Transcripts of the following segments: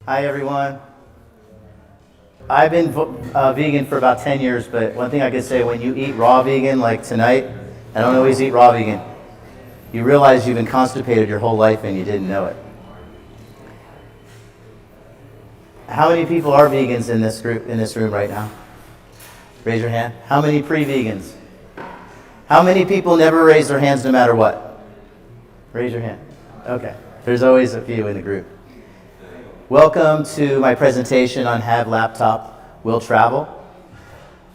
Hi everyone. I've been vegan for about 10 years, but one thing I could say, when you eat raw vegan like tonight, I don't always eat raw vegan, you realize you've been constipated your whole life and you didn't know it. How many people are vegans in this group, in this room right now? Raise your hand. How many pre-vegans? How many people never raise their hands no matter what? Raise your hand. Okay. There's always a few in the group. Welcome to my presentation on Have Laptop, Will Travel.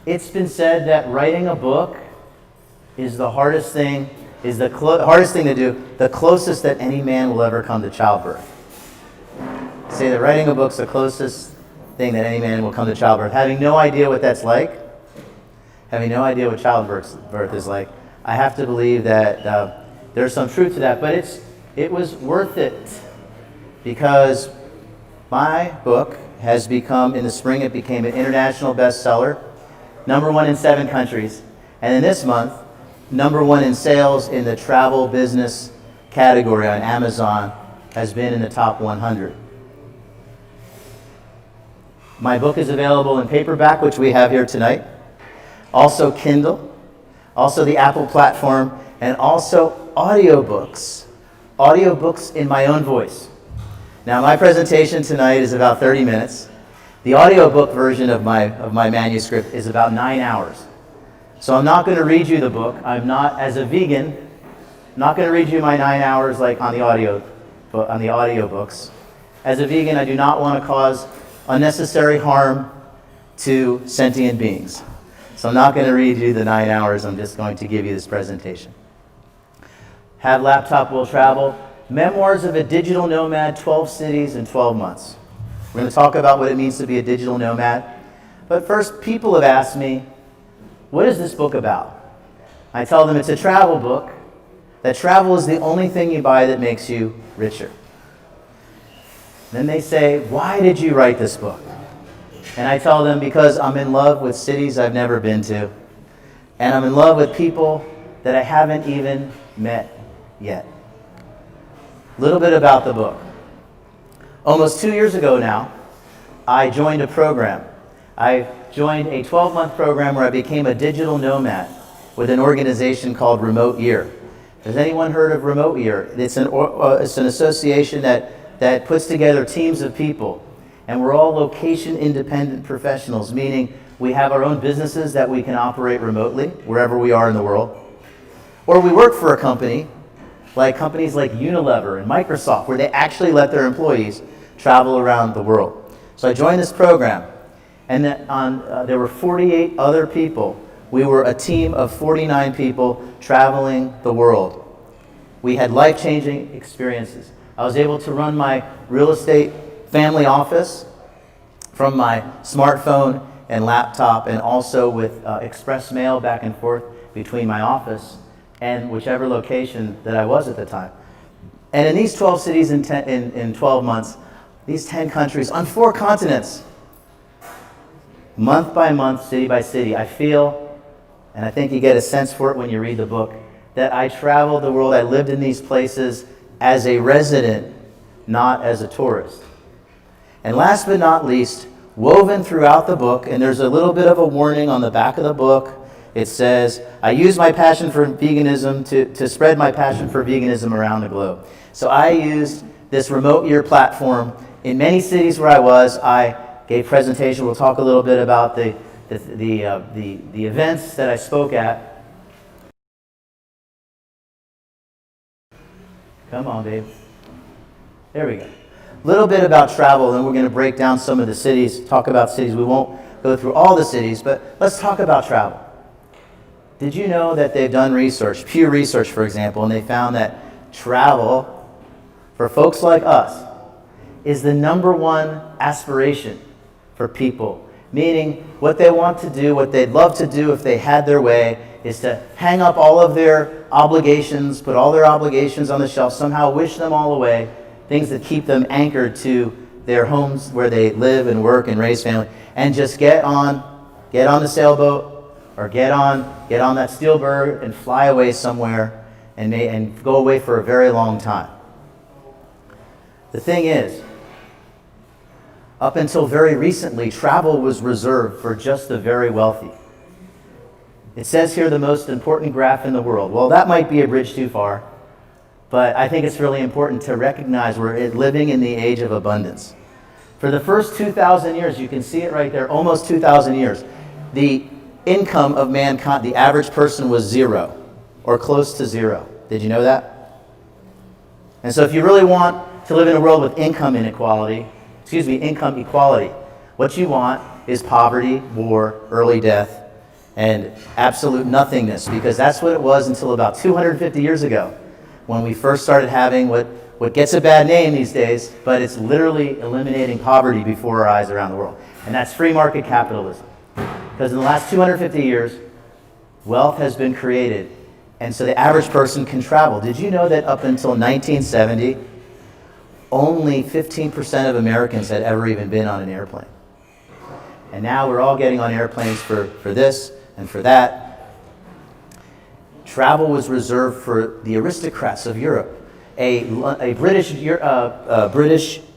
It's been said that writing a book is the hardest thing, hardest thing to do, the closest that any man will ever come to childbirth. Say that writing a book's the closest thing that any man will come to childbirth. Having no idea what that's like, having no idea what childbirth is like, I have to believe that there's some truth to that, but it was worth it, because my book has become, in the spring it became an international bestseller, #1 in 7 countries, and in this month, #1 in sales in the travel business category on Amazon, has been in the top 100. My book is available in paperback, which we have here tonight, also Kindle, also the Apple platform, and also audiobooks in my own voice. Now, my presentation tonight is about 30 minutes. The audiobook version of my manuscript is about 9 hours. So I'm not going to read you the book. I'm not, as a vegan, not going to read you my 9 hours like on the audiobooks. As a vegan, I do not want to cause unnecessary harm to sentient beings. So I'm not going to read you the 9 hours. I'm just going to give you this presentation. Have Laptop, Will Travel. Memoirs of a Digital Nomad, 12 Cities in 12 Months. We're going to talk about what it means to be a digital nomad. But first, people have asked me, what is this book about? I tell them it's a travel book, that travel is the only thing you buy that makes you richer. Then they say, why did you write this book? And I tell them, because I'm in love with cities I've never been to, and I'm in love with people that I haven't even met yet. A little bit about the book. Almost 2 years ago now, I joined a program. I joined a 12-month program where I became a digital nomad with an organization called Remote Year. Has anyone heard of Remote Year? It's an association that puts together teams of people, and we're all location-independent professionals, meaning we have our own businesses that we can operate remotely wherever we are in the world, or we work for a company, like companies like Unilever and Microsoft, where they actually let their employees travel around the world. So I joined this program, and there were 48 other people. We were a team of 49 people traveling the world. We had life-changing experiences. I was able to run my real estate family office from my smartphone and laptop, and also with express mail back and forth between my office and whichever location that I was at the time. And in these 12 cities in 12 months, these 10 countries on 4 continents, month by month, city by city, I feel, and I think you get a sense for it when you read the book, that I traveled the world, I lived in these places as a resident, not as a tourist. And last but not least, woven throughout the book, and there's a little bit of a warning on the back of the book. It says, I use my passion for veganism to spread my passion for veganism around the globe. So I used this Remote Year platform in many cities where I was. I gave presentations. We'll talk a little bit about the events that I spoke at. Come on, babe. There we go. A little bit about travel, and we're going to break down some of the cities, talk about cities. We won't go through all the cities, but let's talk about travel. Did you know that they've done research, Pew Research, for example, and they found that travel, for folks like us, is the #1 aspiration for people. Meaning, what they want to do, what they'd love to do if they had their way, is to hang up all of their obligations, put all their obligations on the shelf, somehow wish them all away, things that keep them anchored to their homes where they live and work and raise family, and just get on the sailboat, or get on that steel bird and fly away somewhere and go away for a very long time. The thing is, Up until very recently, travel was reserved for just the very wealthy. It says here the most important graph in the world. Well, that might be a bridge too far, but I think it's really important to recognize we're living in the age of abundance. For the first 2,000 years, you can see it right there, almost 2,000 years, the income of mankind, the average person was zero or close to zero. Did you know that? And so if you really want to live in a world with income equality, what you want is poverty, war, early death, and absolute nothingness, because that's what it was until about 250 years ago when we first started having what gets a bad name these days, but it's literally eliminating poverty before our eyes around the world. And that's free market capitalism. Because in the last 250 years, wealth has been created, and so the average person can travel. Did you know that up until 1970, only 15% of Americans had ever even been on an airplane? And now we're all getting on airplanes for this and for that. Travel was reserved for the aristocrats of Europe. A British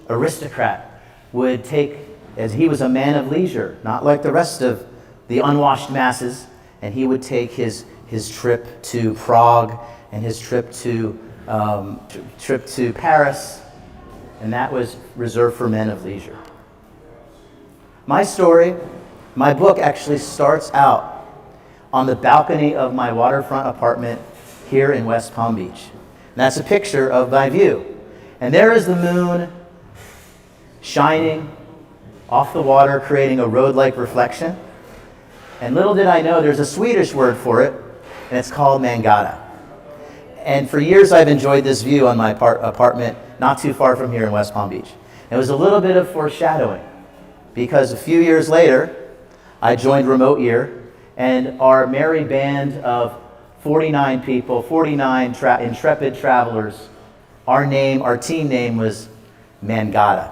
aristocrat would take, as he was a man of leisure, not like the rest of the unwashed masses, and he would take his trip to Prague and his trip to Paris, and that was reserved for men of leisure. My story, my book actually starts out on the balcony of my waterfront apartment here in West Palm Beach. And that's a picture of my view. And there is the moon shining off the water, creating a road-like reflection. And little did I know, there's a Swedish word for it, and it's called mangata. And for years I've enjoyed this view on my apartment not too far from here in West Palm Beach. It was a little bit of foreshadowing, because a few years later, I joined Remote Year, and our merry band of 49 people, 49 intrepid travelers, our team name was Mangata.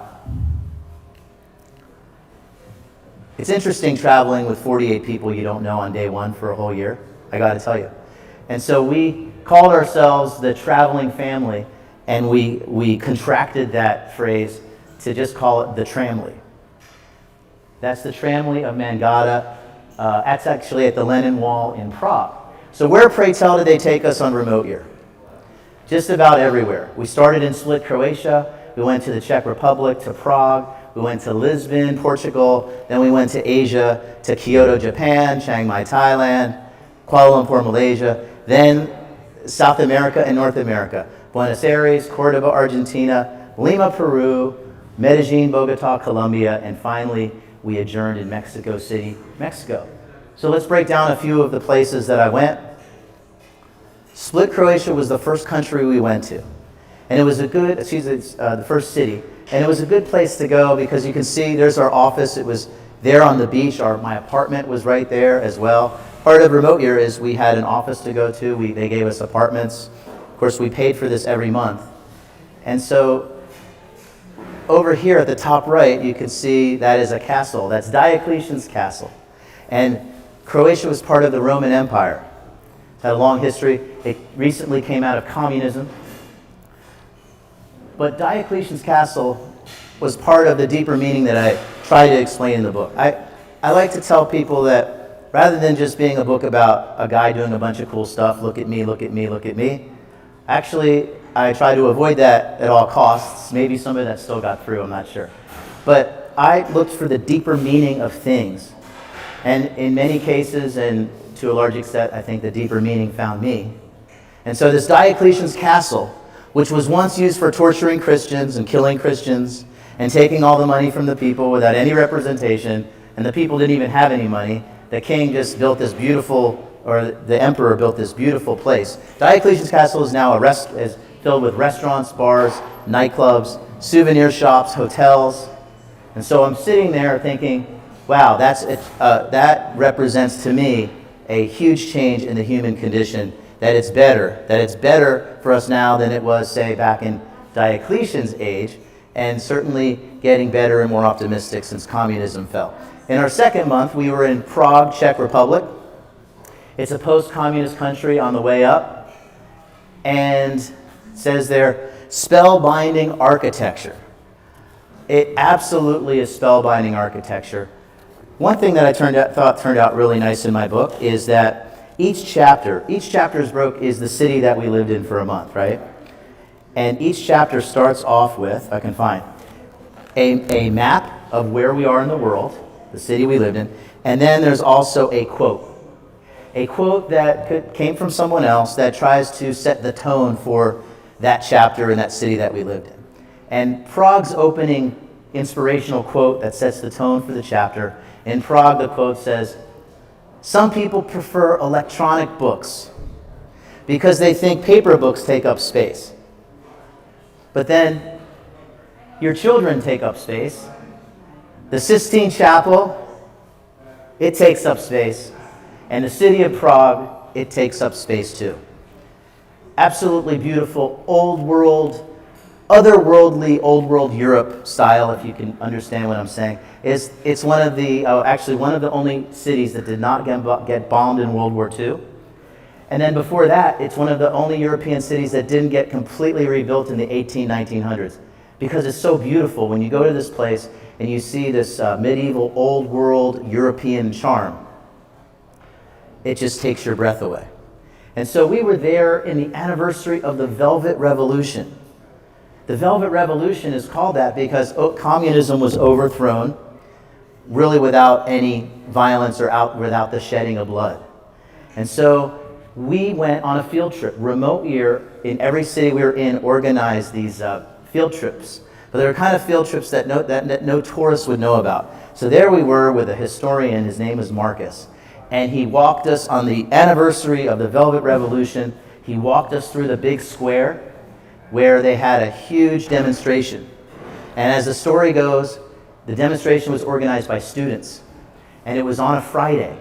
It's interesting traveling with 48 people you don't know on day one for a whole year, I gotta tell you. And so we called ourselves the traveling family, and we contracted that phrase to just call it the Tramley. That's the Tramley of Mangata. That's actually at the Lenin Wall in Prague. So where, pray tell, did they take us on Remote Year? Just about everywhere. We started in Split, Croatia. We went to the Czech Republic, to Prague. We went to Lisbon, Portugal. Then we went to Asia, to Kyoto, Japan, Chiang Mai, Thailand, Kuala Lumpur, Malaysia. Then South America and North America. Buenos Aires, Cordoba, Argentina, Lima, Peru, Medellin, Bogota, Colombia, and finally we adjourned in Mexico City, Mexico. So let's break down a few of the places that I went. Split, Croatia was the first country we went to. And it was the first city. And it was a good place to go because you can see there's our office. It was there on the beach. My apartment was right there as well. Part of Remote Year is we had an office to go to. They gave us apartments. Of course, we paid for this every month. And so over here at the top right, you can see that is a castle. That's Diocletian's castle. And Croatia was part of the Roman Empire. It's had a long history. It recently came out of communism. But Diocletian's castle was part of the deeper meaning that I try to explain in the book. I like to tell people that rather than just being a book about a guy doing a bunch of cool stuff, look at me, look at me, look at me, actually, I try to avoid that at all costs. Maybe some of that still got through, I'm not sure. But I looked for the deeper meaning of things. And in many cases, and to a large extent, I think the deeper meaning found me. And so this Diocletian's castle, which was once used for torturing Christians and killing Christians and taking all the money from the people without any representation, and the people didn't even have any money, the king just built this beautiful, or the emperor built this beautiful place. Diocletian's castle is now is filled with restaurants, bars, nightclubs, souvenir shops, hotels. And so I'm sitting there thinking, wow, that represents to me a huge change in the human condition, that it's better for us now than it was, say, back in Diocletian's age, and certainly getting better and more optimistic since communism fell. In our second month, we were in Prague, Czech Republic. It's a post-communist country on the way up, and it says there, spellbinding architecture. It absolutely is spellbinding architecture. One thing that I thought turned out really nice in my book is that each chapter is the city that we lived in for a month, right? And each chapter starts off with, if I can find, a map of where we are in the world, the city we lived in, and then there's also a quote. A quote that came from someone else that tries to set the tone for that chapter in that city that we lived in. And Prague's opening inspirational quote that sets the tone for the chapter, in Prague the quote says, "Some people prefer electronic books because they think paper books take up space. But then your children take up space. The Sistine Chapel, it takes up space. And the city of Prague, it takes up space too." Absolutely beautiful, old world, otherworldly, old world Europe style, if you can understand what I'm saying. It's one of the, actually one of the only cities that did not get bombed in World War II. And then before that, it's one of the only European cities that didn't get completely rebuilt in the 1900s. Because it's so beautiful when you go to this place and you see this medieval, old world European charm. It just takes your breath away. And so we were there in the anniversary of the Velvet Revolution. The Velvet Revolution is called that because communism was overthrown, really without any violence or without the shedding of blood. And so we went on a field trip. Remote year, in every city we were in, organized these field trips. But they were kind of field trips that no tourists would know about. So there we were with a historian, his name was Marcus. And he walked us on the anniversary of the Velvet Revolution. He walked us through the big square where they had a huge demonstration. And as the story goes, the demonstration was organized by students. And it was on a Friday.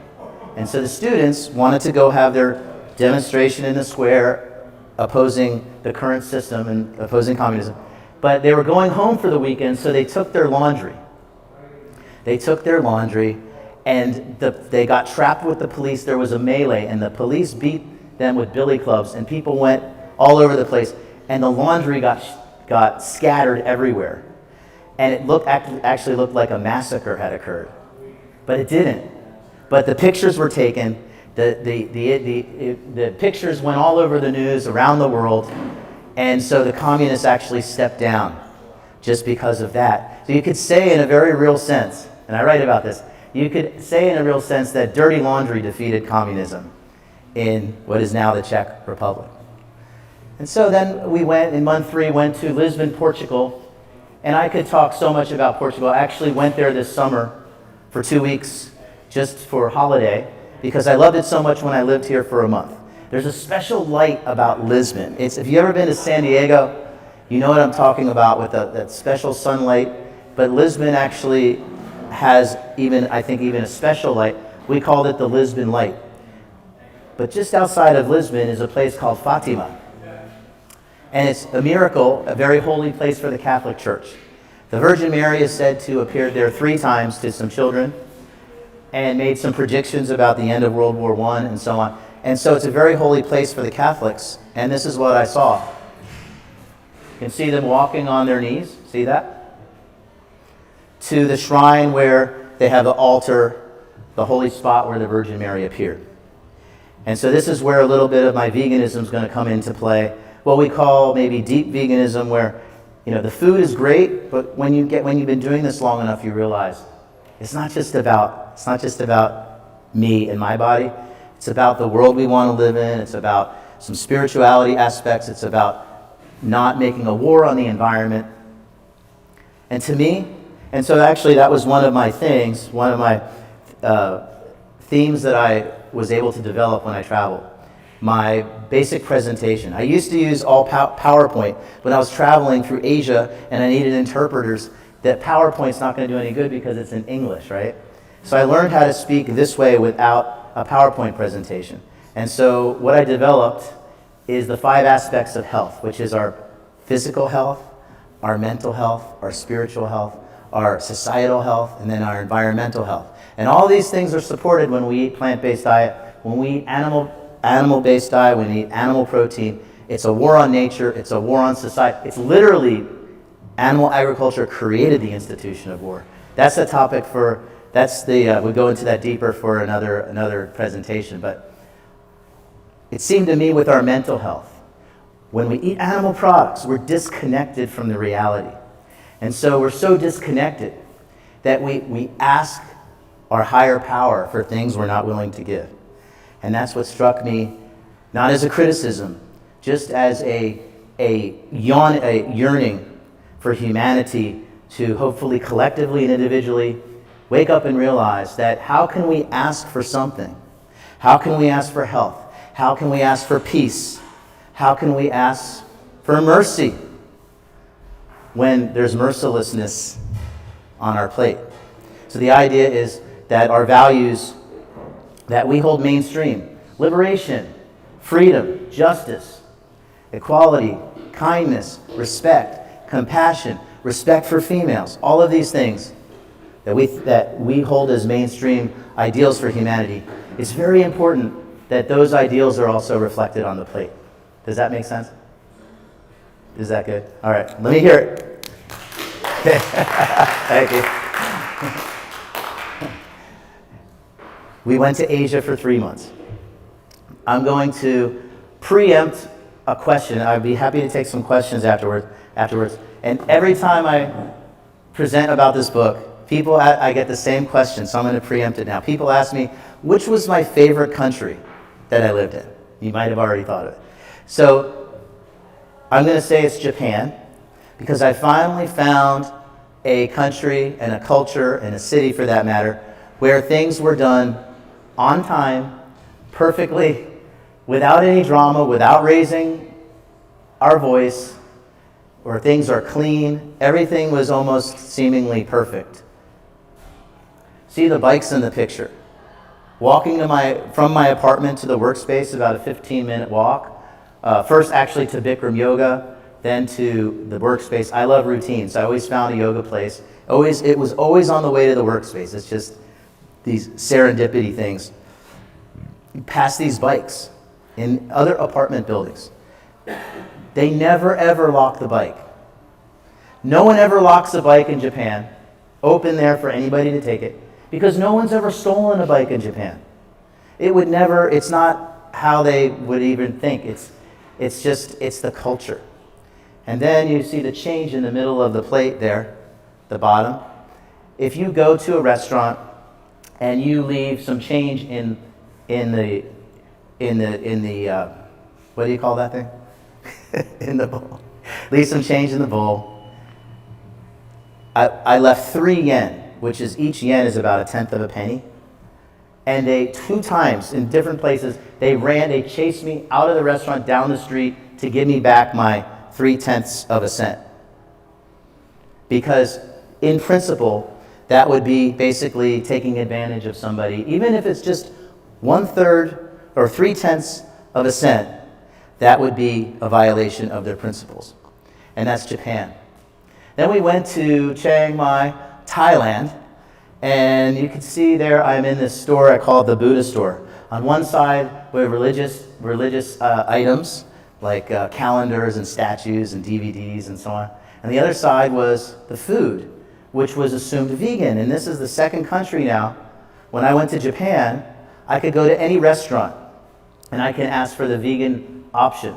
And so the students wanted to go have their demonstration in the square opposing the current system and opposing communism. But they were going home for the weekend, so they took their laundry. And they got trapped with the police. There was a melee, and the police beat them with billy clubs, and people went all over the place, and the laundry got scattered everywhere. And it actually looked like a massacre had occurred. But it didn't. But the pictures were taken. The pictures went all over the news around the world, and so the communists actually stepped down just because of that. So you could say in a very real sense, and I write about this, you could say in a real sense that dirty laundry defeated communism in what is now the Czech Republic. And so then we went, in month 3, went to Lisbon, Portugal, and I could talk so much about Portugal. I actually went there this summer for 2 weeks just for holiday because I loved it so much when I lived here for a month. There's a special light about Lisbon. If you've ever been to San Diego, you know what I'm talking about with that special sunlight, but Lisbon actually has I think even a special light. We called it the Lisbon light. But just outside of Lisbon is a place called Fatima. And it's a miracle, a very holy place for the Catholic Church. The Virgin Mary is said to appear there 3 times to some children and made some predictions about the end of World War I and so on. And so it's a very holy place for the Catholics. And this is what I saw. You can see them walking on their knees. See that? To the shrine where they have the altar, the holy spot where the Virgin Mary appeared. And so this is where a little bit of my veganism is going to come into play. What we call maybe deep veganism, where the food is great, but when you've been doing this long enough, you realize it's not just about me and my body. It's about the world we want to live in. It's about some spirituality aspects. It's about not making a war on the environment. And to me, and so actually that was one of my things, one of my themes that I was able to develop when I traveled. My basic presentation. I used to use all PowerPoint when I was traveling through Asia and I needed interpreters. That PowerPoint's not going to do any good because it's in English, right? So I learned how to speak this way without a PowerPoint presentation. And so what I developed is the 5 aspects of health, which is our physical health, our mental health, our spiritual health, our societal health, and then our environmental health. And all these things are supported when we eat plant-based diet, when we eat animal-based diet, when we eat animal protein. It's a war on nature, it's a war on society. It's literally animal agriculture created the institution of war. That's a topic for, we'll go into that deeper for another presentation, but it seemed to me with our mental health, when we eat animal products, we're disconnected from the reality. And so we're so disconnected that we ask our higher power for things we're not willing to give. And that's what struck me, not as a criticism, just as a yearning for humanity to hopefully collectively and individually wake up and realize that how can we ask for something? How can we ask for health? How can we ask for peace? How can we ask for mercy when there's mercilessness on our plate? So the idea is that our values that we hold mainstream, liberation, freedom, justice, equality, kindness, respect, compassion, respect for females, all of these things that we hold as mainstream ideals for humanity, it's very important that those ideals are also reflected on the plate. Does that make sense? Is that good? All right, let me hear it. Thank you. We went to Asia for 3 months. I'm going to preempt a question. I'd be happy to take some questions afterwards. And every time I present about this book, I get the same question, so I'm going to preempt it now. People ask me, which was my favorite country that I lived in? You might have already thought of it. So I'm going to say it's Japan, because I finally found a country and a culture and a city, for that matter, where things were done on time, perfectly, without any drama, without raising our voice, where things are clean. Everything was almost seemingly perfect. See the bikes in the picture. Walking from my apartment to the workspace, about a 15-minute walk. First actually to Bikram yoga, then to the workspace. I love routines. I always found a yoga place. It was always on the way to the workspace. It's just these serendipity things. You pass these bikes in other apartment buildings. They never ever lock the bike. No one ever locks a bike in Japan, open there for anybody to take it, because no one's ever stolen a bike in Japan. It's not how they would even think. It's the culture. And then you see the change in the middle of the plate there, the bottom. If you go to a restaurant and you leave some change in the what do you call that thing? In the bowl. Leave some change in the bowl. I left 3 yen, which is, each yen is about 1/10 of a penny. And they, 2 times in different places, they chased me out of the restaurant down the street to give me back my 3/10 of a cent. Because in principle, that would be basically taking advantage of somebody, even if it's just 1/3 or 3/10 of a cent, that would be a violation of their principles. And that's Japan. Then we went to Chiang Mai, Thailand, and you can see there I'm in this store I call it the Buddha store. On one side were religious items like calendars and statues and DVDs and so on. And the other side was the food, which was assumed vegan. And this is the second country now. When I went to Japan, I could go to any restaurant and I can ask for the vegan option.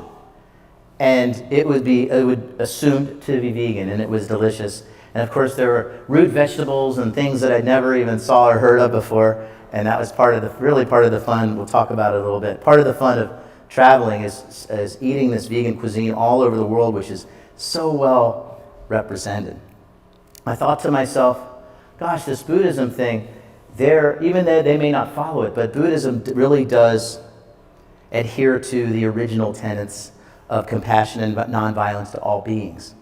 And it would assumed to be vegan, and it was delicious. And of course there were root vegetables and things that I'd never even saw or heard of before. And that was really part of the fun. We'll talk about it a little bit. Part of the fun of traveling is eating this vegan cuisine all over the world, which is so well represented. I thought to myself, gosh, this Buddhism thing, even though they may not follow it, but Buddhism really does adhere to the original tenets of compassion and nonviolence to all beings.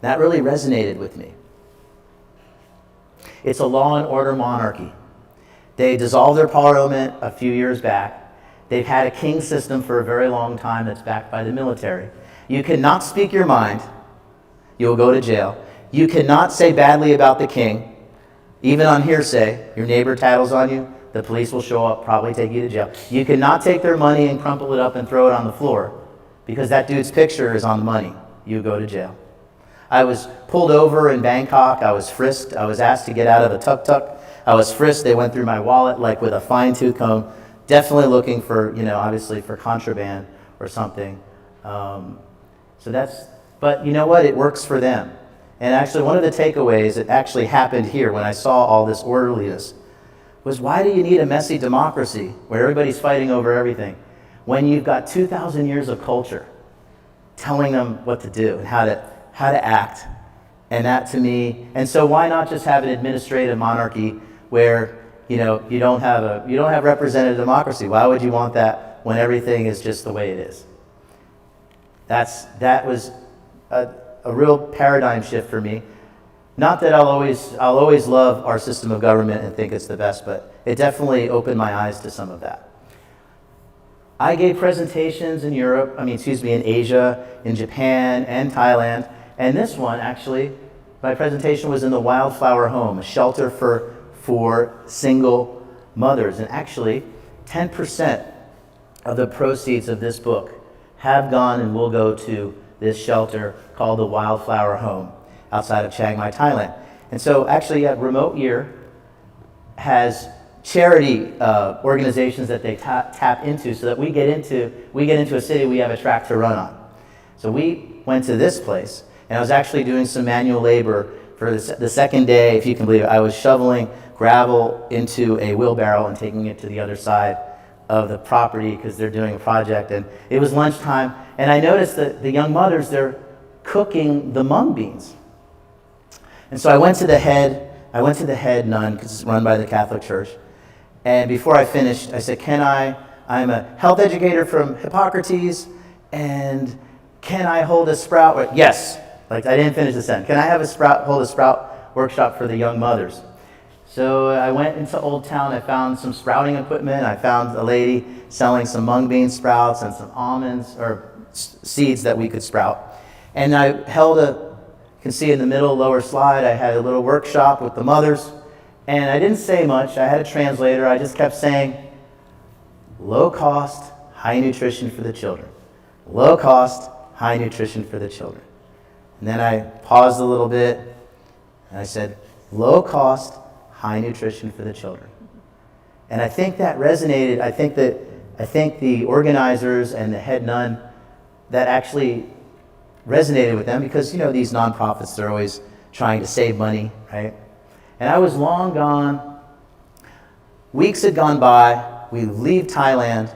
That really resonated with me. It's a law and order monarchy. They dissolved their parliament a few years back. They've had a king system for a very long time that's backed by the military. You cannot speak your mind. You'll go to jail. You cannot say badly about the king, even on hearsay. Your neighbor tattles on you, the police will show up, probably take you to jail. You cannot take their money and crumple it up and throw it on the floor, because that dude's picture is on the money. You go to jail. I was pulled over in Bangkok. I was frisked. I was asked to get out of a tuk-tuk. I was frisked. They went through my wallet like with a fine-tooth comb, definitely looking for, obviously for contraband or something. But you know what? It works for them. And actually, one of the takeaways that actually happened here when I saw all this orderliness was, why do you need a messy democracy where everybody's fighting over everything when you've got 2,000 years of culture telling them what to do and how to act? And that to me, and so why not just have an administrative monarchy where you don't have representative democracy? Why would you want that when everything is just the way it is? That was a real paradigm shift for me. Not that I'll always love our system of government and think it's the best, but it definitely opened my eyes to some of that. I gave presentations in in Asia, in Japan, and Thailand. And this one, actually, my presentation was in the Wildflower Home, a shelter for single mothers. And actually, 10% of the proceeds of this book have gone and will go to this shelter called the Wildflower Home outside of Chiang Mai, Thailand. And so actually, Remote Year has charity organizations that they tap into, so that we get into a city we have a track to run on. So we went to this place, and I was actually doing some manual labor for the second day, if you can believe it. I was shoveling gravel into a wheelbarrow and taking it to the other side of the property because they're doing a project. And it was lunchtime, and I noticed that the young mothers, they're cooking the mung beans. And so I went to the head nun, because it's run by the Catholic Church. And before I finished, I said, I'm a health educator from Hippocrates, and can I hold a sprout? Yes. Like, I didn't finish the sentence. Can I hold a sprout workshop for the young mothers? So I went into Old Town. I found some sprouting equipment. I found a lady selling some mung bean sprouts and some almonds or seeds that we could sprout. And I held you can see in the middle, lower slide, I had a little workshop with the mothers. And I didn't say much. I had a translator. I just kept saying, low cost, high nutrition for the children. Low cost, high nutrition for the children. And then I paused a little bit, and I said, low cost, high nutrition for the children. And I think that resonated. I think the organizers and the head nun, that actually resonated with them, because these nonprofits, they're always trying to save money, right? And I was long gone. Weeks had gone by. We leave Thailand.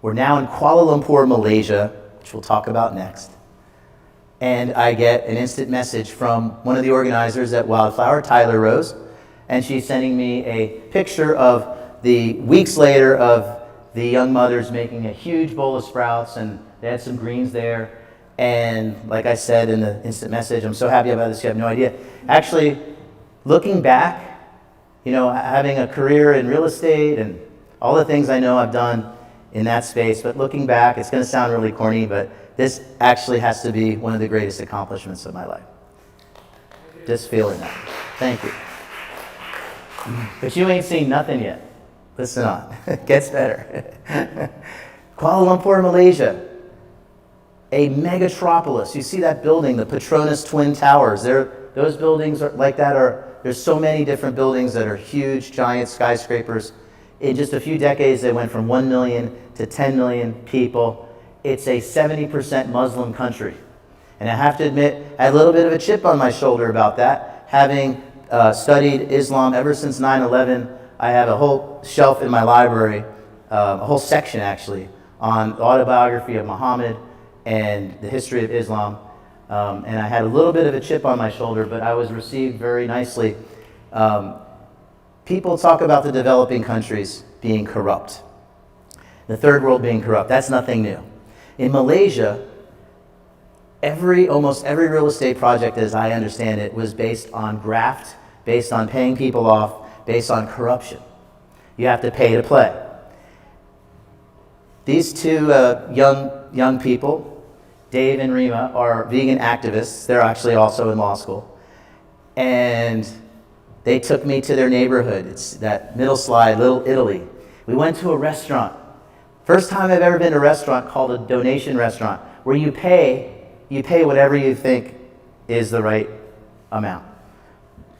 We're now in Kuala Lumpur, Malaysia, which we'll talk about next. And I get an instant message from one of the organizers at Wildflower, Tyler Rose, and she's sending me a picture of the weeks later of the young mothers making a huge bowl of sprouts, and they had some greens there. And like I said in the instant message, I'm so happy about this, you have no idea. Actually, looking back, having a career in real estate and all the things I know I've done in that space, but looking back, it's going to sound really corny, but this actually has to be one of the greatest accomplishments of my life. Just feeling that. Thank you. But you ain't seen nothing yet. Listen on. It gets better. Kuala Lumpur, Malaysia. A megatropolis. You see that building, the Petronas Twin Towers. Those buildings are like that. There's so many different buildings that are huge, giant skyscrapers. In just a few decades, they went from 1 million to 10 million people. It's a 70% Muslim country. And I have to admit, I had a little bit of a chip on my shoulder about that. Having studied Islam ever since 9/11, I have a whole shelf in my library, a whole section actually, on the autobiography of Muhammad and the history of Islam. And I had a little bit of a chip on my shoulder, but I was received very nicely. People talk about the developing countries being corrupt, the third world being corrupt. That's nothing new. In Malaysia, almost every real estate project, as I understand it, was based on graft, based on paying people off, based on corruption. You have to pay to play. These two young people, Dave and Rima, are vegan activists. They're actually also in law school. And they took me to their neighborhood. It's that middle slide, Little Italy. We went to a restaurant. First time I've ever been to a restaurant called a donation restaurant, where you pay whatever you think is the right amount.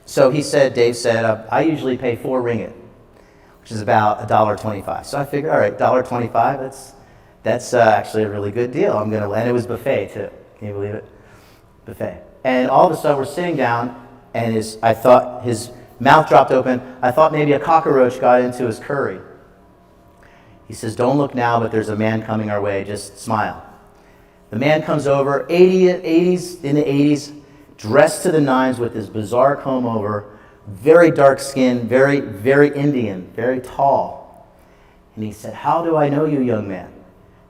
So Dave said, I usually pay 4 ringgit, which is about $1.25. So I figured, all right, $1.25, that's actually a really good deal. And it was buffet too. Can you believe it? Buffet. And all of a sudden we're sitting down, and I thought his mouth dropped open. I thought maybe a cockroach got into his curry. He says, don't look now, but there's a man coming our way. Just smile. The man comes over, in the 80s, dressed to the nines with his bizarre comb over, very dark skin, very, very Indian, very tall. And he said, how do I know you, young man?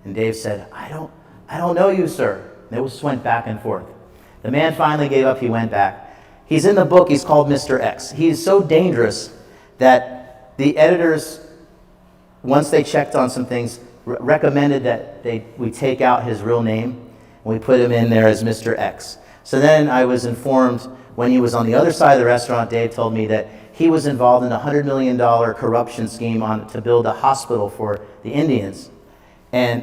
And Dave said, I don't know you, sir. And it just went back and forth. The man finally gave up. He went back. He's in the book. He's called Mr. X. He's so dangerous that the editors, once they checked on some things, recommended that we take out his real name and we put him in there as Mr. X. So then I was informed when he was on the other side of the restaurant, Dave told me that he was involved in a $100 million corruption scheme to build a hospital for the Indians. And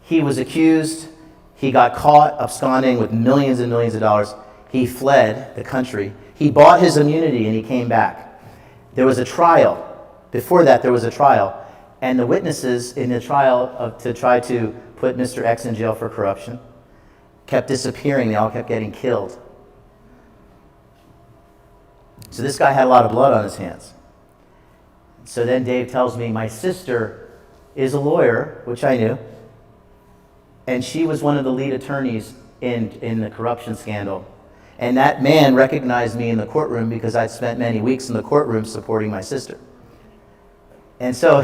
he was accused. He got caught absconding with millions and millions of dollars. He fled the country. He bought his immunity and he came back. There was a trial. Before that, there was a trial. And the witnesses in the trial to try to put Mr. X in jail for corruption kept disappearing. They all kept getting killed. So this guy had a lot of blood on his hands. So then Dave tells me my sister is a lawyer, which I knew. And she was one of the lead attorneys in the corruption scandal. And that man recognized me in the courtroom because I'd spent many weeks in the courtroom supporting my sister. And so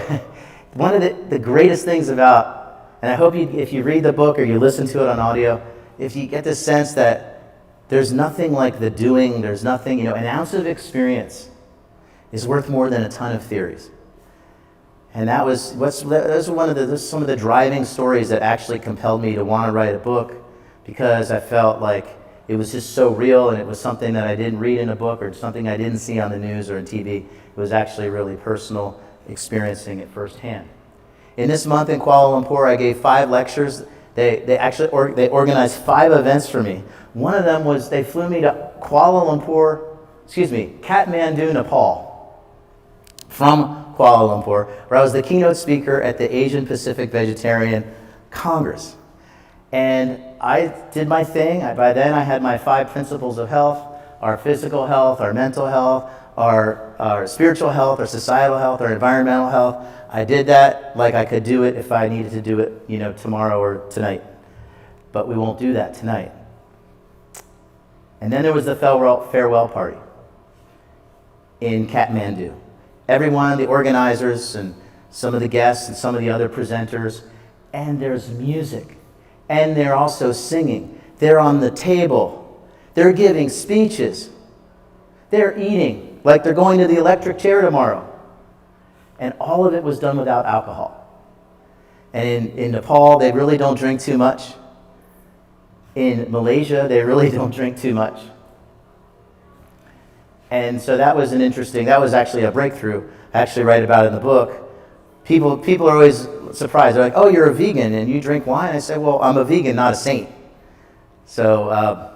one of the greatest things about, and I hope if you read the book or you listen to it on audio, if you get this sense that there's nothing like the doing, there's nothing, an ounce of experience is worth more than a ton of theories. And those were some of the driving stories that actually compelled me to want to write a book, because I felt like it was just so real, and it was something that I didn't read in a book or something I didn't see on the news or on TV. It was actually really personal, experiencing it firsthand. In this month in Kuala Lumpur, I gave 5 lectures. They organized 5 events for me. One of them was they flew me to Kathmandu, Nepal, from Kuala Lumpur, where I was the keynote speaker at the Asian Pacific Vegetarian Congress. And I did my thing. By then I had my 5 principles of health: our physical health, our mental health, our spiritual health, our societal health, our environmental health. I did that like I could do it if I needed to do it, tomorrow or tonight. But we won't do that tonight. And then there was the farewell party in Kathmandu. Everyone, the organizers and some of the guests and some of the other presenters, and there's music. And they're also singing. They're on the table. They're giving speeches. They're eating like they're going to the electric chair tomorrow. And all of it was done without alcohol. And in Nepal, they really don't drink too much. In Malaysia, they really don't drink too much. And so that was actually a breakthrough. I actually write about it in the book. People are always surprised. They're like, oh, you're a vegan and you drink wine? I said, well, I'm a vegan, not a saint. So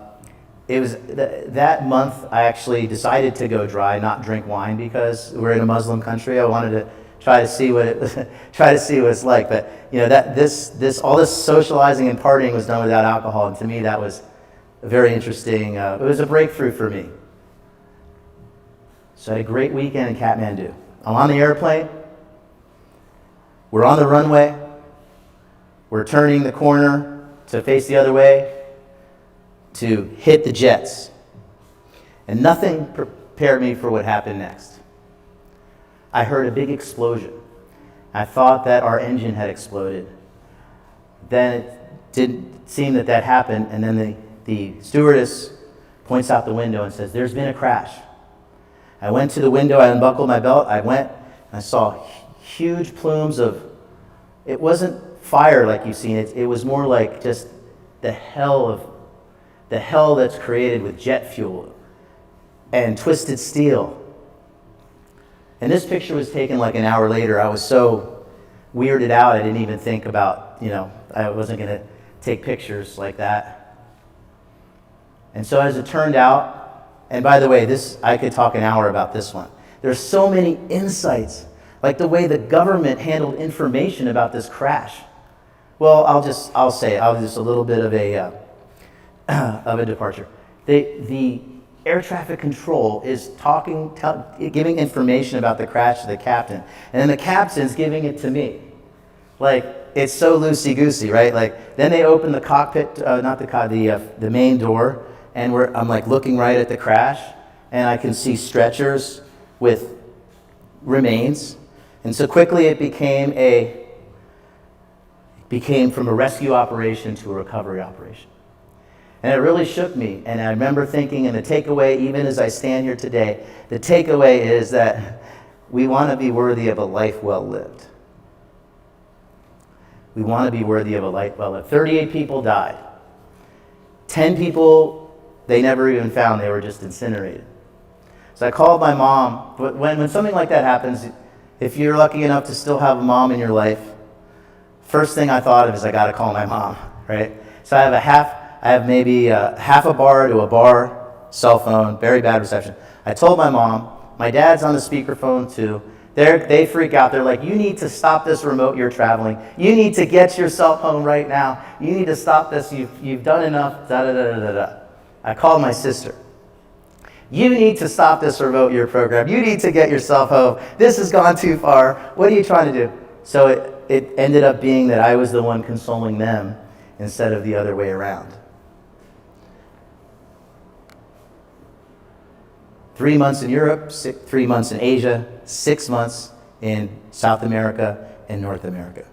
it was that month I actually decided to go dry, not drink wine, because we're in a Muslim country. I wanted to try to see what it's like. But all this socializing and partying was done without alcohol, and to me that was very interesting. It was a breakthrough for me. So I had a great weekend in Kathmandu. I'm on the airplane. We're on the runway. We're turning the corner to face the other way to hit the jets. And nothing prepared me for what happened next. I heard a big explosion. I thought that our engine had exploded. Then it didn't seem that happened, and then the stewardess points out the window and says, there's been a crash. I went to the window, I unbuckled my belt, I went, and I saw huge plumes of, it wasn't fire like you've seen, it was more like just the hell that's created with jet fuel and twisted steel. And this picture was taken like an hour later. I was so weirded out, I didn't even think about I wasn't going to take pictures like that. And so as it turned out, and by the way, I could talk an hour about this one. There's so many insights, like the way the government handled information about this crash. Well, I'll just a little bit of a departure. The air traffic control is giving information about the crash to the captain, and then the captain's giving it to me. Like, it's so loosey-goosey, right? Like, then they open the cockpit, the main door, and I'm like looking right at the crash, and I can see stretchers with remains. And so quickly it became from a rescue operation to a recovery operation. And it really shook me. And I remember thinking, and the takeaway, even as I stand here today, the takeaway is that we want to be worthy of a life well lived. We want to be worthy of a life well lived. 38 people died. 10 people they never even found, they were just incinerated. So I called my mom. But when something like that happens, if you're lucky enough to still have a mom in your life, first thing I thought of is I got to call my mom, right? So I have maybe half a bar to a bar cell phone, very bad reception. I told my mom. My dad's on the speakerphone too. They freak out. They're like, you need to stop this remote you're traveling. You need to get yourself home right now. You need to stop this. You've done enough. Da da da da da. I called my sister. You need to stop this remote year program. You need to get yourself home. This has gone too far. What are you trying to do? So it ended up being that I was the one consoling them instead of the other way around. 3 months in Europe, 3 months in Asia, 6 months in South America and North America.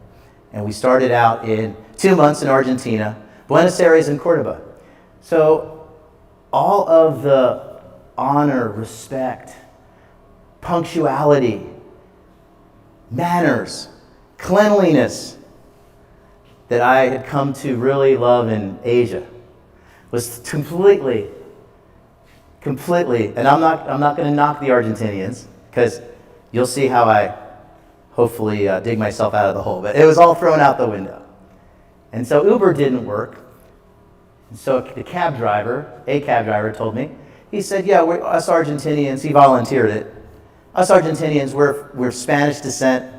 And we started out in 2 months in Argentina, Buenos Aires and Cordoba. So all of the honor, respect, punctuality, manners, cleanliness that I had come to really love in Asia was completely, and I'm not going to knock the Argentinians, because you'll see how I hopefully dig myself out of the hole, but it was all thrown out the window. And so Uber didn't work. And so a cab driver told me, he said, yeah, us Argentinians, he volunteered it. Us Argentinians, we're Spanish descent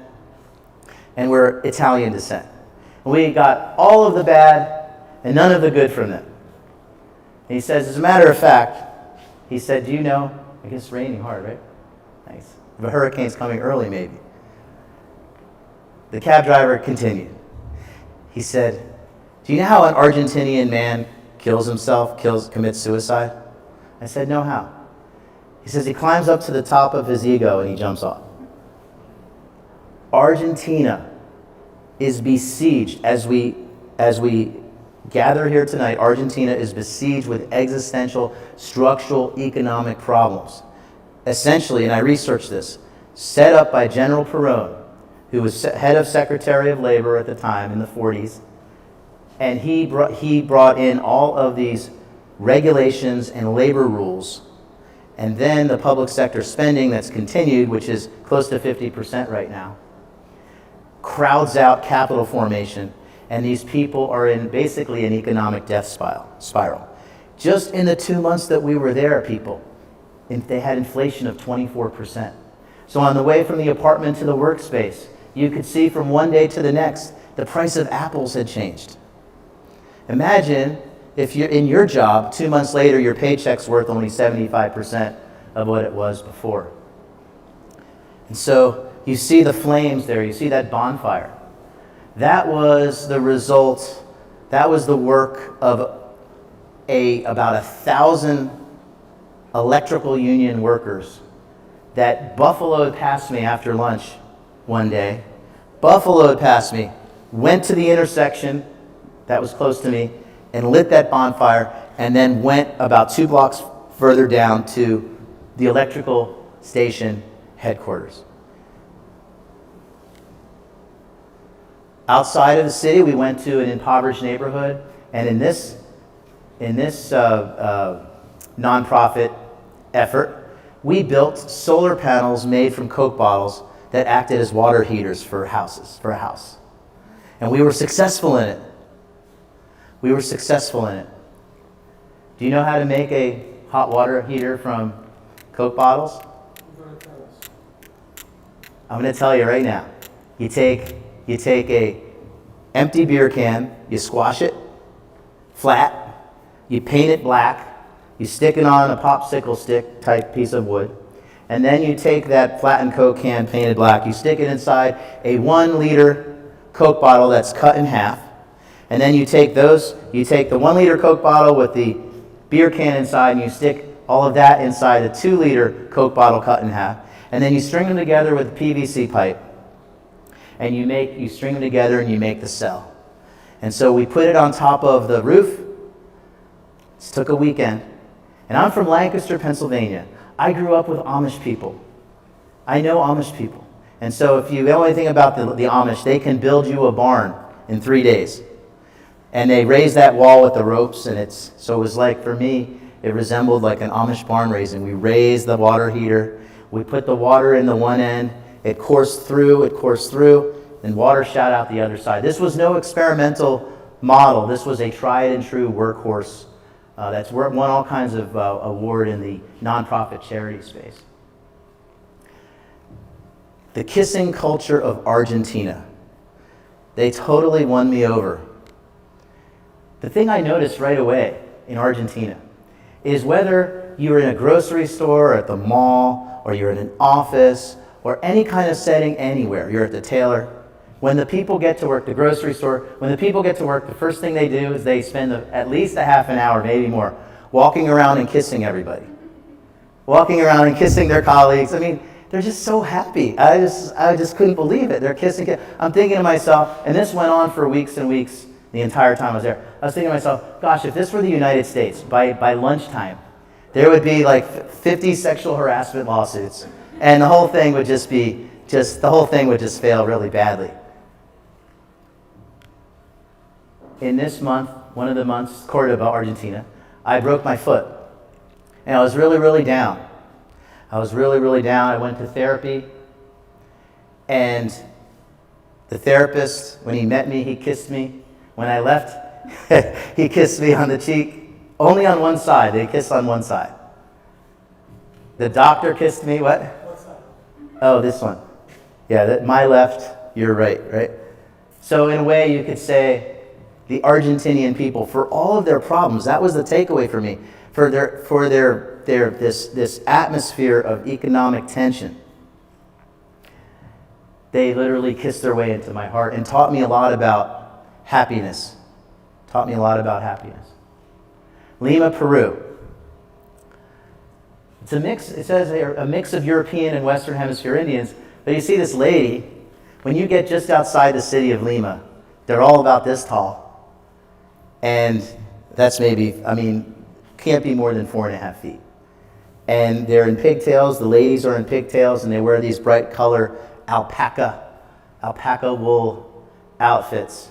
and we're Italian descent. And we got all of the bad and none of the good from them. And he says, as a matter of fact, he said, do you know, I guess it's raining hard, right? Nice. The hurricane's coming early, maybe. The cab driver continued. He said, do you know how an Argentinian man kills himself, commits suicide? I said, no, how? He says he climbs up to the top of his ego and he jumps off. Argentina is besieged, as we gather here tonight, Argentina is besieged with existential, structural, economic problems. Essentially, and I researched this, set up by General Peron, who was head of Secretary of Labor at the time in the 40s, and he brought in all of these regulations and labor rules, and then the public sector spending that's continued, which is close to 50% right now, crowds out capital formation, and these people are in basically an economic death spiral. Just in the 2 months that we were there, they had inflation of 24%. So on the way from the apartment to the workspace, you could see from one day to the next, the price of apples had changed. Imagine if you're in your job, 2 months later, your paycheck's worth only 75% of what it was before. And so you see the flames there, you see that bonfire. That was the result, that was the work of about 1,000 electrical union workers that buffaloed past me after lunch one day, buffaloed past me, went to the intersection that was close to me, and lit that bonfire, and then went about 2 blocks further down to the electrical station headquarters. Outside of the city, we went to an impoverished neighborhood, and in this nonprofit effort, we built solar panels made from Coke bottles that acted as water heaters for a house. And we were successful in it. We were successful in it. Do you know how to make a hot water heater from Coke bottles? I'm going to tell you right now. You take a empty beer can, you squash it flat, you paint it black, you stick it on a popsicle stick type piece of wood, and then you take that flattened Coke can painted black, you stick it inside a 1 liter Coke bottle that's cut in half, and then you take the 1 liter Coke bottle with the beer can inside, and you stick all of that inside a 2 liter Coke bottle cut in half, and then you string them together with a PVC pipe, and you string them together and you make the cell. And so we put it on top of the roof. It took a weekend. And I'm from Lancaster, Pennsylvania. I grew up with Amish people. I know Amish people. And so if you know anything about the Amish, they can build you a barn in 3 days. And they raise that wall with the ropes, and so it was like, for me, it resembled like an Amish barn raising. We raised the water heater. We put the water in the one end. It coursed through, and water shot out the other side. This was no experimental model. This was a tried and true workhorse that's won all kinds of award in the nonprofit charity space. The kissing culture of Argentina. They totally won me over. The thing I noticed right away in Argentina is whether you're in a grocery store, or at the mall, or you're in an office, or any kind of setting anywhere, you're at the tailor, when the people get to work, the grocery store, when the people get to work, the first thing they do is they spend at least a half an hour, maybe more, walking around and kissing everybody. Walking around and kissing their colleagues. I mean, they're just so happy. I just couldn't believe it. They're kissing. I'm thinking to myself, and this went on for weeks and weeks, the entire time I was there. I was thinking to myself, gosh, if this were the United States, by lunchtime, there would be like 50 sexual harassment lawsuits. And the whole thing would just fail really badly. In this month, one of the months, Cordoba, Argentina, I broke my foot. And I was really, really down. I went to therapy. And the therapist, when he met me, he kissed me. When I left, he kissed me on the cheek. Only on one side. They kissed on one side. The doctor kissed me, what? Oh, this one. Yeah, my left, your right, right? So in a way, you could say the Argentinian people, for all of their problems, that was the takeaway for me, for this atmosphere of economic tension. They literally kissed their way into my heart and taught me a lot about happiness. Lima, Peru. It's a mix, it says a mix of European and Western Hemisphere Indians. But you see this lady, when you get just outside the city of Lima, they're all about this tall. And that's can't be more than 4.5 feet. And they're in pigtails, the ladies are in pigtails, and they wear these bright color alpaca wool outfits.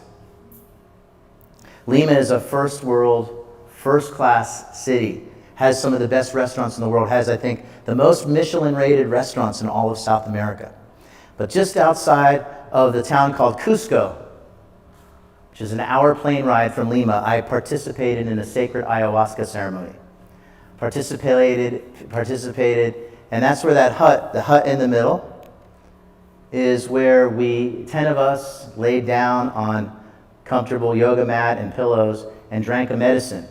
Lima is a first world, first class city. Has some of the best restaurants in the world, has, I think, the most Michelin-rated restaurants in all of South America. But just outside of the town called Cusco, which is an hour plane ride from Lima, I participated in a sacred ayahuasca ceremony. Participated, and that's where the hut in the middle, is where 10 of us laid down on comfortable yoga mat and pillows and drank a medicine.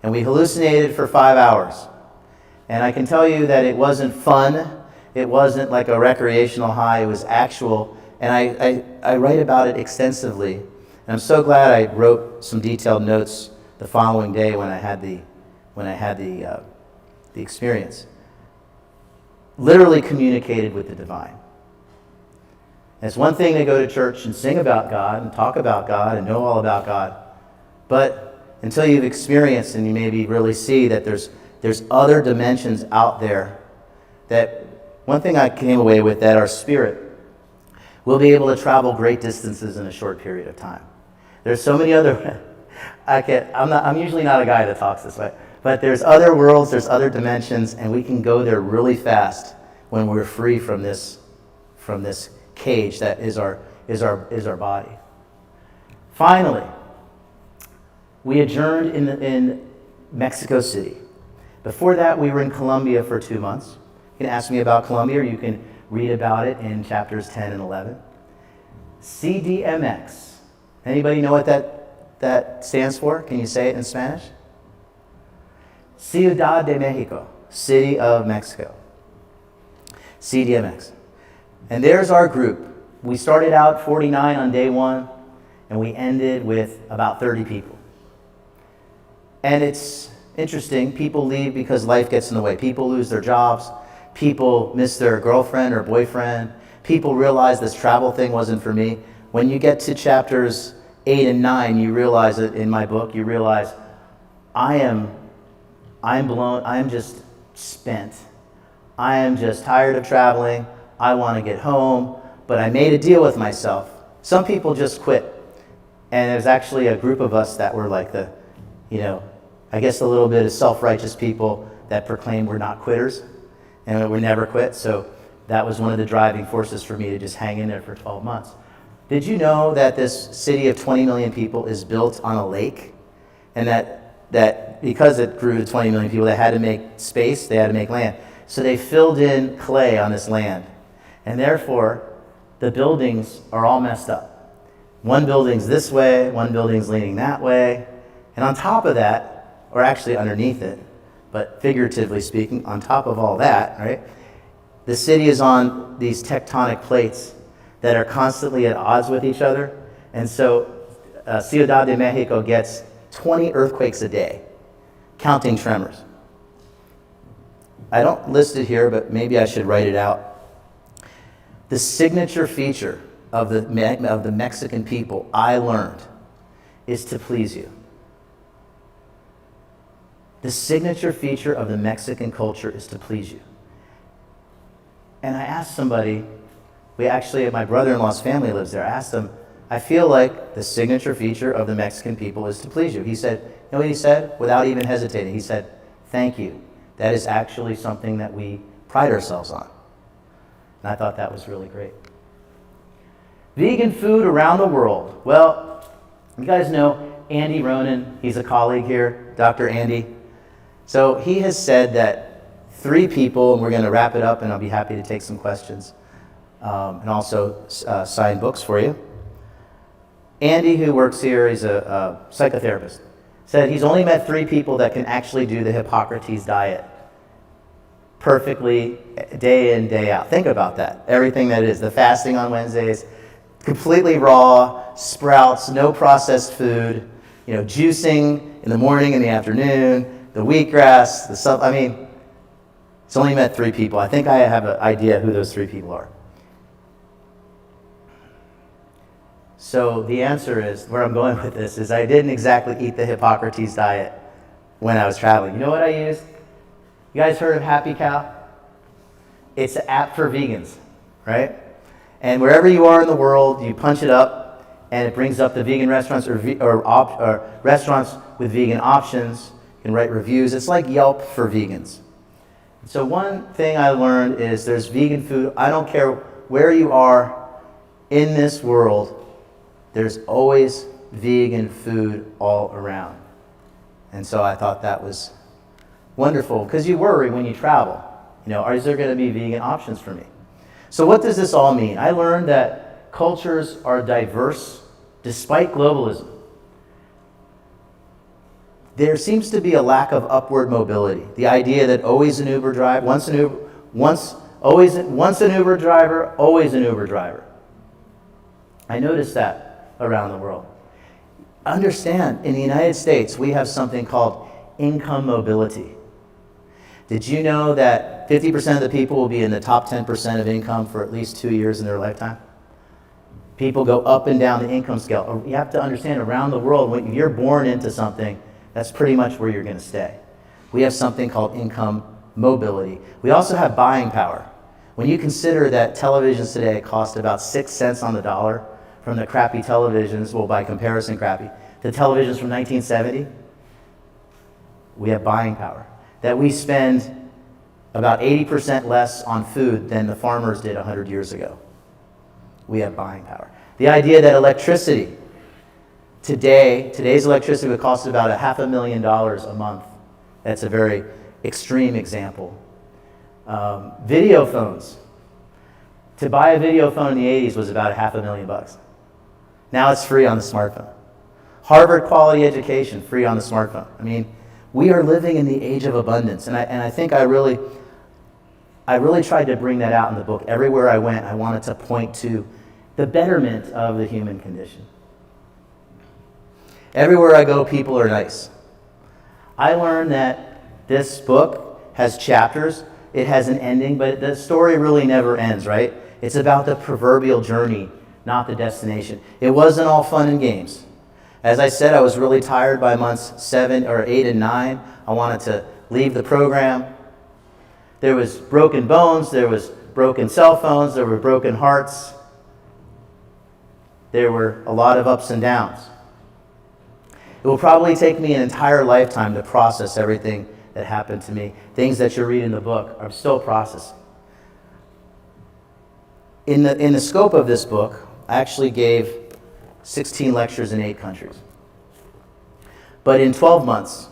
And we hallucinated for 5 hours. And I can tell you that it wasn't fun. It wasn't like a recreational high. It was actual. And I write about it extensively. And I'm so glad I wrote some detailed notes the following day when I had the experience. Literally communicated with the divine. And it's one thing to go to church and sing about God and talk about God and know all about God. But until you've experienced and you maybe really see that there's other dimensions out there, that one thing I came away with, that our spirit will be able to travel great distances in a short period of time. There's so many other, I'm usually not a guy that talks this way, but there's other worlds, there's other dimensions, and we can go there really fast when we're free from this cage that is our body. Finally, we adjourned in Mexico City. Before that, we were in Colombia for 2 months. You can ask me about Colombia, or you can read about it in chapters 10 and 11. CDMX. Anybody know what that stands for? Can you say it in Spanish? Ciudad de Mexico, City of Mexico. CDMX. And there's our group. We started out 49 on day 1, and we ended with about 30 people. And it's interesting, people leave because life gets in the way. People lose their jobs, people miss their girlfriend or boyfriend, people realize this travel thing wasn't for me. When you get to chapters 8 and 9, you realize it in my book, you realize I'm blown, I'm just spent. I am just tired of traveling, I want to get home, but I made a deal with myself. Some people just quit. And there's actually a group of us that were like I guess a little bit of self-righteous people that proclaim we're not quitters and we never quit. So that was one of the driving forces for me to just hang in there for 12 months. Did you know that this city of 20 million people is built on a lake? And that because it grew to 20 million people, they had to make space, they had to make land. So they filled in clay on this land. And therefore, the buildings are all messed up. One building's this way, one building's leaning that way. And on top of that, or actually underneath it, but figuratively speaking, on top of all that, right, the city is on these tectonic plates that are constantly at odds with each other. And so Ciudad de Mexico gets 20 earthquakes a day, counting tremors. I don't list it here, but maybe I should write it out. The signature feature of the Mexican people, I learned, is to please you. The signature feature of the Mexican culture is to please you. And I asked somebody, my brother-in-law's family lives there, I asked him, I feel like the signature feature of the Mexican people is to please you. He said, you know what he said? Without even hesitating, he said, thank you. That is actually something that we pride ourselves on. And I thought that was really great. Vegan food around the world. Well, you guys know Andy Ronan. He's a colleague here, Dr. Andy. So he has said that 3 people, and we're going to wrap it up, and I'll be happy to take some questions and also sign books for you. Andy, who works here, he's a psychotherapist, said he's only met 3 people that can actually do the Hippocrates Diet perfectly day in, day out. Think about that. Everything that is. The fasting on Wednesdays, completely raw, sprouts, no processed food, juicing in the morning and the afternoon, the wheatgrass, the stuff. I mean, it's only met 3 people. I think I have an idea who those 3 people are. So the answer is, where I'm going with this, is I didn't exactly eat the Hippocrates Diet when I was traveling. You know what I used? You guys heard of Happy Cow? It's an app for vegans, right? And wherever you are in the world, you punch it up, and it brings up the vegan restaurants or restaurants with vegan options. You can write reviews. It's like Yelp for vegans. So one thing I learned is there's vegan food. I don't care where you are in this world, there's always vegan food all around. And so I thought that was wonderful, because you worry when you travel. Is there going to be vegan options for me? So what does this all mean? I learned that cultures are diverse despite globalism. There seems to be a lack of upward mobility. The idea that always an Uber driver, once an Uber driver, always an Uber driver. I noticed that around the world. Understand, in the United States, we have something called income mobility. Did you know that 50% of the people will be in the top 10% of income for at least 2 years in their lifetime? People go up and down the income scale. You have to understand, around the world, when you're born into something, that's pretty much where you're going to stay. We have something called income mobility. We also have buying power. When you consider that televisions today cost about 6 cents on the dollar, from the crappy televisions, well, by comparison crappy, the televisions from 1970, we have buying power. That we spend about 80% less on food than the farmers did 100 years ago. We have buying power. The idea that electricity Today's electricity would cost about $500,000 a month. That's a very extreme example. Video phones. To buy a video phone in the 80s was about $500,000. Now it's free on the smartphone. Harvard quality education, free on the smartphone. I mean, we are living in the age of abundance, and I think I really tried to bring that out in the book. Everywhere I went, I wanted to point to the betterment of the human condition. Everywhere I go, people are nice. I learned that this book has chapters, it has an ending, but the story really never ends, right? It's about the proverbial journey, not the destination. It wasn't all fun and games. As I said, I was really tired by months 7 or 8 and 9. I wanted to leave the program. There was broken bones, there was broken cell phones, there were broken hearts. There were a lot of ups and downs. It will probably take me an entire lifetime to process everything that happened to me. Things that you read in the book are still processing. In the scope of this book, I actually gave 16 lectures in 8 countries. But in 12 months,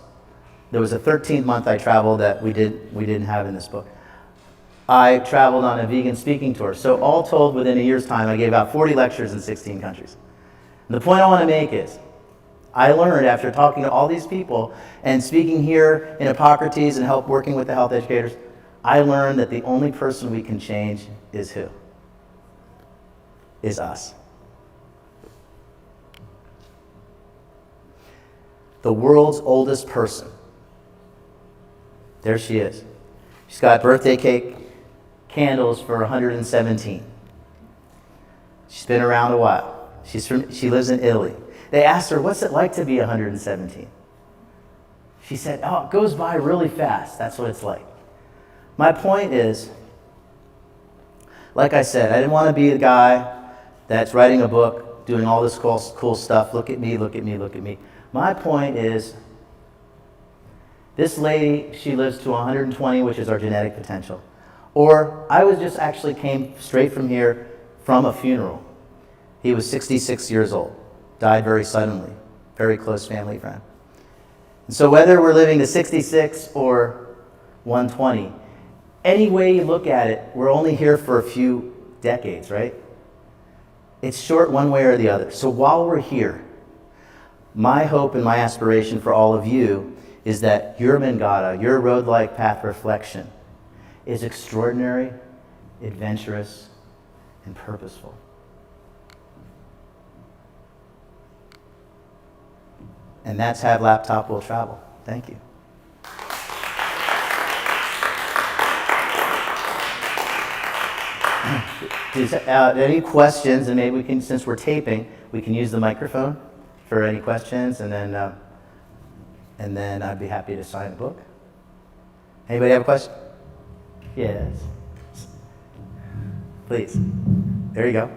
there was a 13th month I traveled that we didn't have in this book. I traveled on a vegan speaking tour. So all told, within a year's time, I gave out 40 lectures in 16 countries. And the point I want to make is, I learned after talking to all these people and speaking here in Hippocrates and working with the health educators, I learned that the only person we can change is who? Is us. The world's oldest person. There she is. She's got birthday cake, candles for 117. She's been around a while. She lives in Italy. They asked her, what's it like to be 117? She said, oh, it goes by really fast. That's what it's like. My point is, like I said, I didn't want to be the guy that's writing a book, doing all this cool stuff. Look at me, look at me, look at me. My point is, this lady, she lives to 120, which is our genetic potential. Or I actually came straight from here from a funeral. He was 66 years old. Died very suddenly, very close family friend. And so whether we're living to 66 or 120, any way you look at it, we're only here for a few decades, right? It's short one way or the other. So while we're here, my hope and my aspiration for all of you is that your Mangata, your road-like path reflection, is extraordinary, adventurous, and purposeful. And that's Have Laptop Will Travel. Thank you. Any questions? And maybe we can, since we're taping, we can use the microphone for any questions, and then I'd be happy to sign the book. Anybody have a question? Yes. Please. There you go.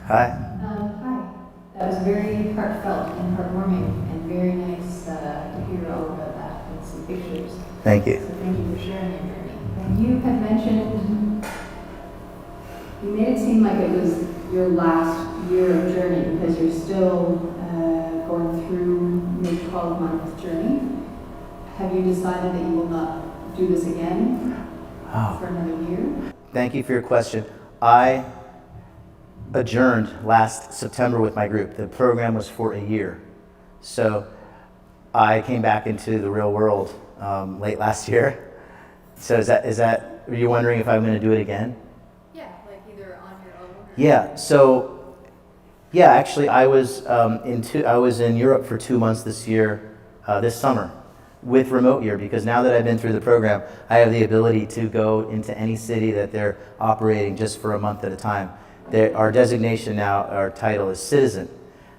Hi. Hi. That was very heartfelt and heartwarming, and very nice to hear all about that and some pictures. Thank you. So thank you for sharing your journey. And you had mentioned, you made it seem like it was your last year of journey because you're still going through maybe 12-month journey. Have you decided that you will not do this again for another year? Thank you for your question. I adjourned last September with my group. The program was for a year. So I came back into the real world late last year. So are you wondering if I'm going to do it again? Yeah, like either on your own or... Yeah, so, yeah, actually I was in Europe for 2 months this year, this summer, with remote year, because now that I've been through the program, I have the ability to go into any city that they're operating just for a month at a time. Our designation now, our title is citizen.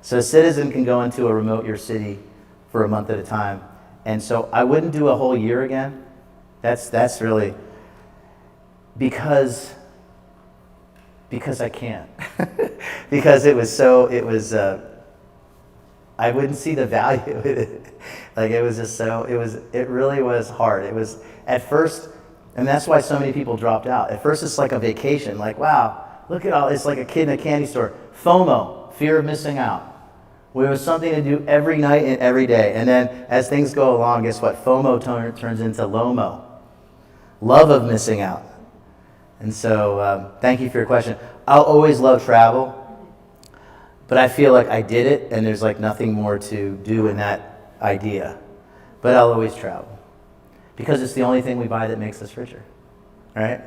So a citizen can go into a remote year city for a month at a time. And so I wouldn't do a whole year again. That's really because I can't. Because I wouldn't see the value in it. Like it really was hard. It was at first, and that's why so many people dropped out. At first it's like a vacation, like, wow, look at all, it's like a kid in a candy store. FOMO, fear of missing out. where it was something to do every night and every day. And then as things go along, guess what? FOMO turns into LOMO, love of missing out. And so thank you for your question. I'll always love travel, but I feel like I did it and there's like nothing more to do in that idea. But I'll always travel because it's the only thing we buy that makes us richer, right?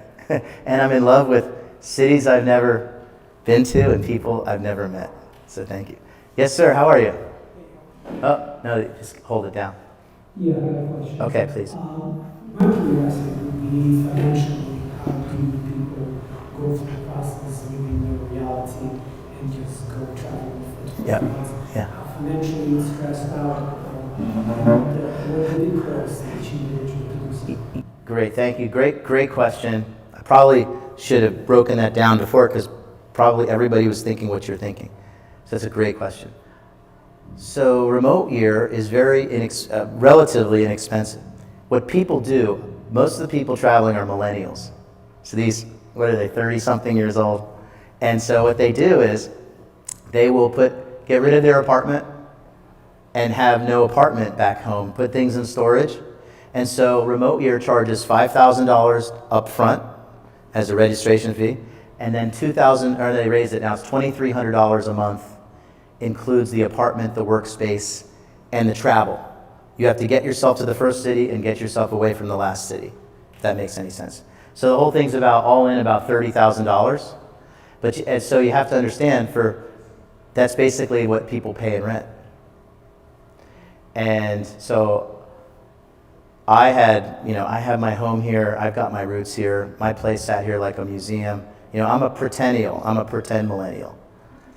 And I'm in love with cities I've never been to and people I've never met. So thank you. Yes, sir. How are you? Oh, no, just hold it down. Yeah, I got a question. Okay, please. My curiosity would be financially, how do people go through the process of living their reality and just go travel for 12 Yeah. months? Yeah. How financially stressed out, what are the costs that each individual produces? Great, thank you. Great question. I probably should have broken that down before because probably everybody was thinking what you're thinking. So that's a great question. So remote year is very relatively inexpensive. What people do, most of the people traveling are millennials. So these, what are they, 30-something years old? And so what they do is they will get rid of their apartment and have no apartment back home, put things in storage. And so remote year charges $5,000 up front as a registration fee, and then $2,000, or they raised it, now it's $2,300 a month, includes the apartment, the workspace, and the travel. You have to get yourself to the first city and get yourself away from the last city, if that makes any sense. So the whole thing's all in about $30,000. But so you have to understand, that's basically what people pay in rent. And so I have my home here, I've got my roots here, my place sat here like a museum. I'm a pretennial, I'm a pretend millennial.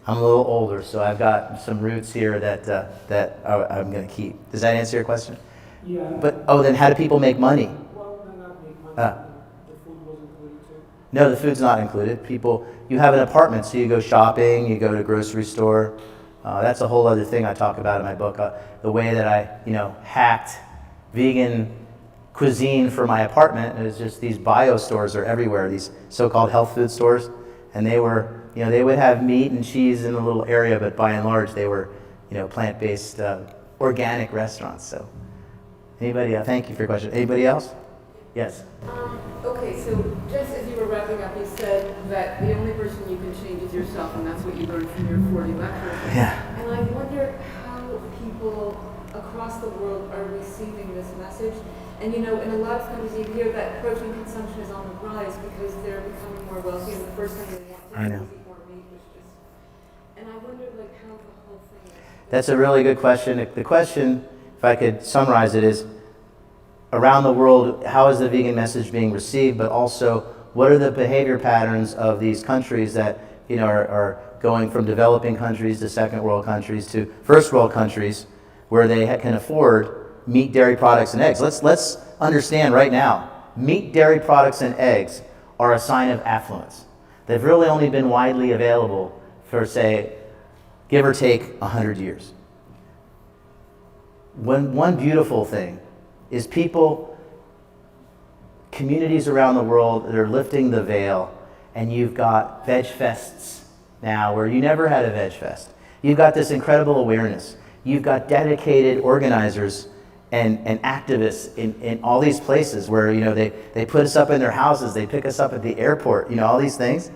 I'm a little older, so I've got some roots here that I'm going to keep. Does that answer your question? Yeah. But, then how do people make money? Well, they're not make money. The food was included too. No, the food's not included. You have an apartment, so you go shopping, you go to a grocery store. That's a whole other thing I talk about in my book. The way that I, hacked vegan cuisine for my apartment is just these bio stores are everywhere, these so-called health food stores. And they were, they would have meat and cheese in a little area, but by and large they were, plant-based, organic restaurants. So, anybody else? Thank you for your question. Anybody else? Yes. Okay, so just as you were wrapping up, you said that the only person you can change is yourself, and that's what you learned from your 40 lectures. Yeah. And I wonder how people across the world are receiving this message. And in a lot of countries you hear that protein consumption is on the rise because they're becoming more wealthy, and the first thing they want to do is eat more meat, and I wonder how the whole thing is. That's a really good question. The question, if I could summarize it, is around the world, how is the vegan message being received, but also what are the behavior patterns of these countries that are going from developing countries to second world countries to first world countries where they can afford meat, dairy products, and eggs. Let's understand right now, meat, dairy products, and eggs are a sign of affluence. They've really only been widely available for, say, give or take 100 years. One beautiful thing is communities around the world that are lifting the veil, and you've got veg fests now where you never had a veg fest. You've got this incredible awareness. You've got dedicated organizers and activists in all these places where they put us up in their houses, they pick us up at the airport, all these things,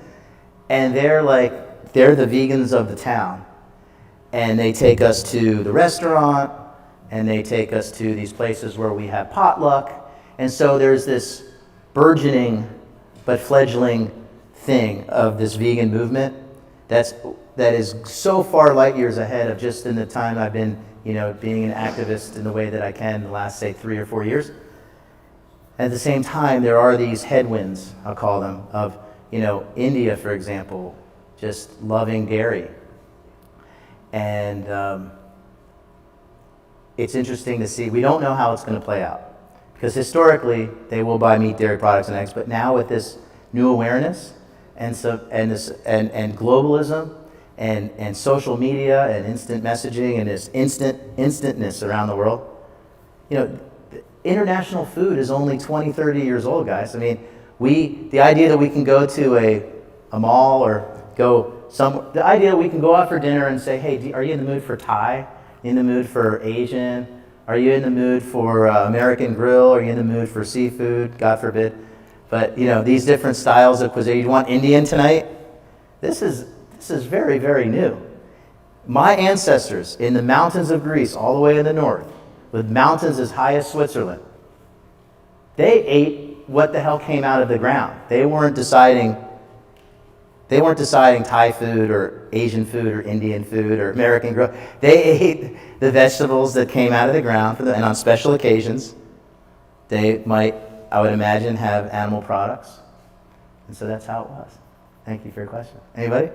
and they're the vegans of the town, and they take us to the restaurant, and they take us to these places where we have potluck, and so there's this burgeoning but fledgling thing of this vegan movement that is so far light years ahead of just in the time I've been being an activist in the way that I can in the last, say, 3 or 4 years. At the same time, there are these headwinds, I'll call them, of, India, for example, just loving dairy. And it's interesting to see. We don't know how it's going to play out. Because historically, they will buy meat, dairy products, and eggs. But now with this new awareness and globalism, and social media and instant messaging and this instantness around the world. International food is only 20, 30 years old, guys. I mean, the idea that we can go to a mall or go the idea we can go out for dinner and say, hey, are you in the mood for Thai? In the mood for Asian? Are you in the mood for American grill? Are you in the mood for seafood? God forbid. But you know, these different styles of cuisine. You want Indian tonight? This is very, very new. My ancestors in the mountains of Greece, all the way in the north, with mountains as high as Switzerland, they ate what the hell came out of the ground. They weren't deciding Thai food or Asian food or Indian food or American grill. They ate the vegetables that came out of the ground, and on special occasions, they might, I would imagine, have animal products. And so that's how it was. Thank you for your question. Anybody?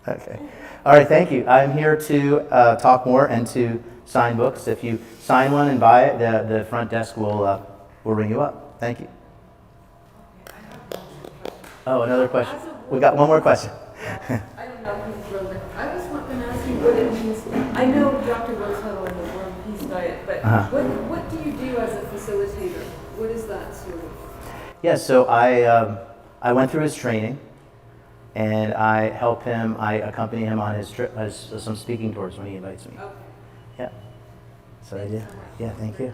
Okay. All right, thank you. I'm here to talk more and to sign books. If you sign one and buy it, the front desk will ring you up. Thank you. Oh, another question. We got one more question. I don't know if it's relevant. I was going to ask you what it means. I know Dr. Rosado and the Hippocrates Diet, but what do you do as a facilitator? What is that sort of? Yeah, so I went through his training, and I help him. I accompany him on his trip, some speaking tours when he invites me. Okay. Yeah. So I did. Yeah, thank you.